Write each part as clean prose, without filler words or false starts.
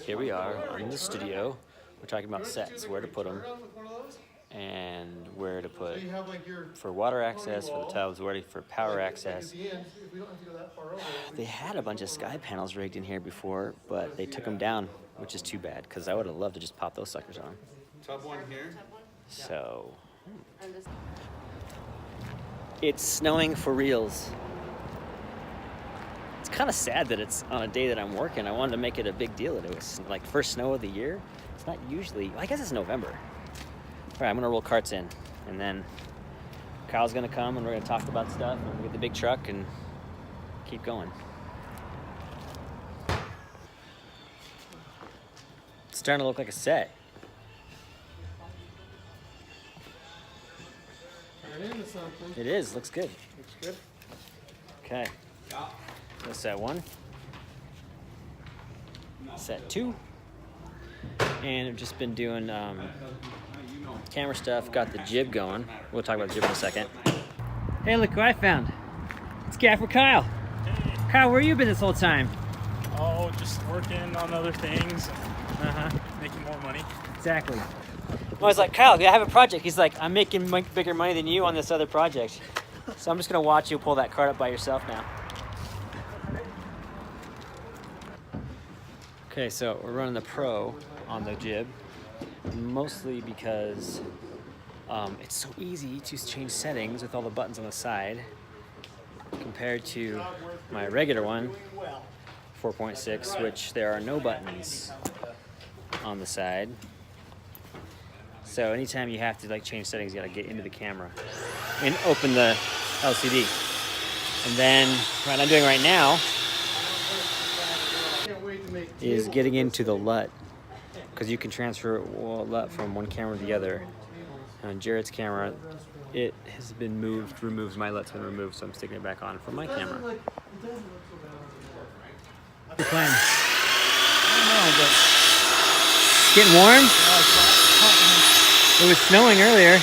Here we are in the studio. We're talking about sets, where to put them, and where to put for water access, for the tubs, where for power access. They had a bunch of sky panels rigged in here before, but they took them down, which is too bad, because I would have loved to just pop those suckers on. Tub one here. So, it's snowing for reals. It's kind of sad that it's on a day that I'm working. I wanted to make it a big deal that it was like first snow of the year. It's not usually, I guess it's November. All right, I'm gonna roll carts in, and then Kyle's gonna come and we're gonna talk about stuff, and we'll get the big truck and keep going. It's starting to look like a set. It is, looks good. Looks good. Okay. So set one. Set two. And I've just been doing camera stuff, got the jib going. We'll talk about the jib in a second. Hey, look who I found. It's Gaffer Kyle. Hey. Kyle, where you been this whole time? Oh, just working on other things, making more money. Exactly. I was like, Kyle, I have a project. He's like, I'm making bigger money than you on this other project. So I'm just gonna watch you pull that cart up by yourself now. Okay, so we're running the Pro on the jib, mostly because it's so easy to change settings with all the buttons on the side compared to my regular one, 4.6, which there are no buttons on the side. So anytime you have to like change settings, you gotta get into the camera and open the LCD. And then what I'm doing right now is getting into the LUT, because you can transfer LUT from one camera to the other. On Jared's camera, it has been removed, my LUT's been removed, so I'm sticking it back on for my camera. You're playing? I don't know, but it's getting warm? It was snowing earlier. Yeah.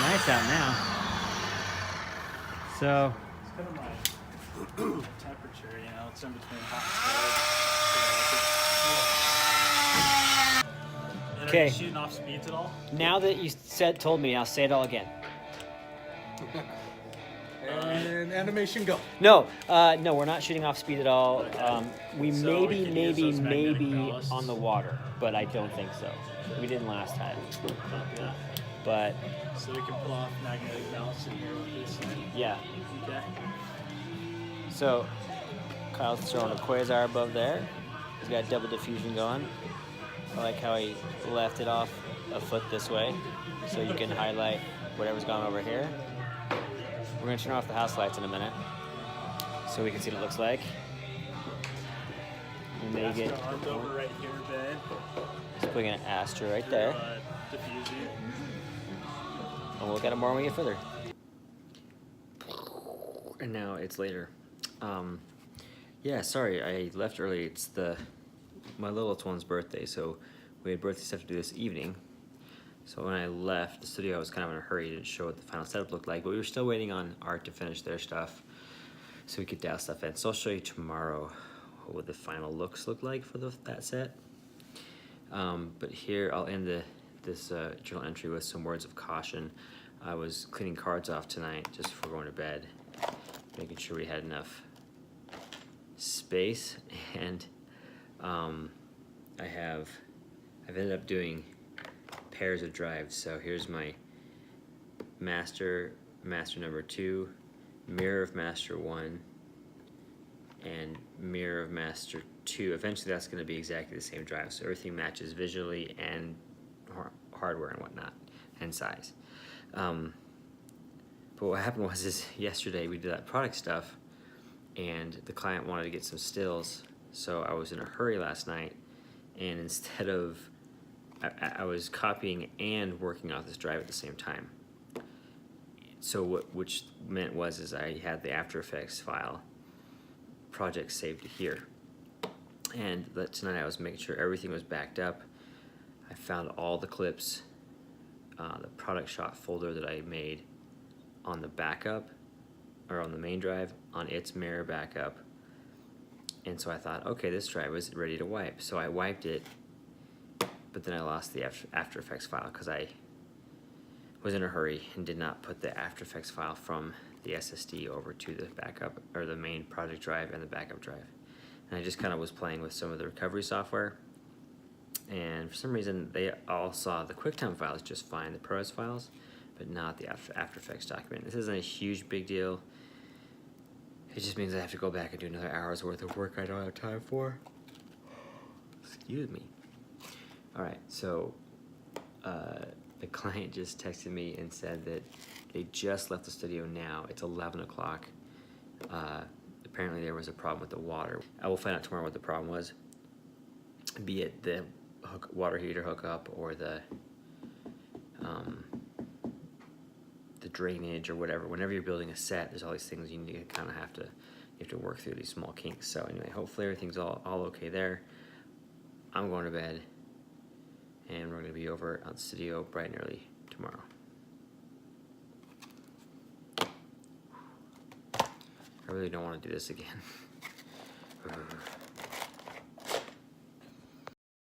Nice out now. So. It's kind of my temperature, you know, it's in between hot and cold. And Okay. are you shooting off speeds at all? Now that you told me, I'll say it all again. And animation go. No, no, we're not shooting off speed at all. We So maybe we can use those magnetic ballasts. on the water, but I don't think so. We didn't last time. Yeah. But So we can pull off magnetic ballast in here with this thing. yeah. Okay. So Kyle's throwing a quasar above there. He's got double diffusion going. I like how he left it off a foot this way, so you can highlight whatever's gone over here. We're gonna turn off the house lights in a minute, so we can see what it looks like. And then you That's get, the armed over right here, babe. just putting an Astra right there, Diffusing. and we'll look at it more when we get further. And now it's later. Yeah, sorry, I left early. It's my littlest one's birthday, so we had birthday stuff to do this evening. So when I left the studio, I was kind of in a hurry. Didn't show what the final setup looked like, but we were still waiting on Art to finish their stuff so we could douse stuff in. So I'll show you tomorrow what the final looks look like for that set. But here I'll end this journal entry with some words of caution. I was cleaning cards off tonight just before going to bed, making sure we had enough space, and I've ended up doing pairs of drives. So here's my master number 2, mirror of master 1, and mirror of master 2. Eventually that's going to be exactly the same drive, so everything matches visually and hardware and whatnot, and size. But what happened was yesterday we did that product stuff, and the client wanted to get some stills, so I was in a hurry last night, and instead of I was copying and working off this drive at the same time. So which meant was I had the After Effects file project saved to here, and tonight I was making sure everything was backed up. I found all the clips, the product shot folder that I made on the backup, or on the main drive, on its mirror backup. And so I thought, okay, this drive was ready to wipe. So I wiped it, but then I lost the After Effects file because I was in a hurry and did not put the After Effects file from the SSD over to the backup, or the main project drive and the backup drive. And I just kind of was playing with some of the recovery software, and for some reason they all saw the QuickTime files just fine, the ProRes files, but not the After Effects document. This isn't a huge big deal. It just means I have to go back and do another hour's worth of work I don't have time for. Excuse me. Alright, so the client just texted me and said that they just left the studio now. It's 11 o'clock. Apparently there was a problem with the water. I will find out tomorrow what the problem was. Be it the water heater hookup or the drainage or whatever. Whenever you're building a set, there's all these things you need to kind of have to work through, these small kinks. So anyway, hopefully everything's all okay there. I'm going to bed, and we're going to be over at the studio bright and early tomorrow. I really don't want to do this again.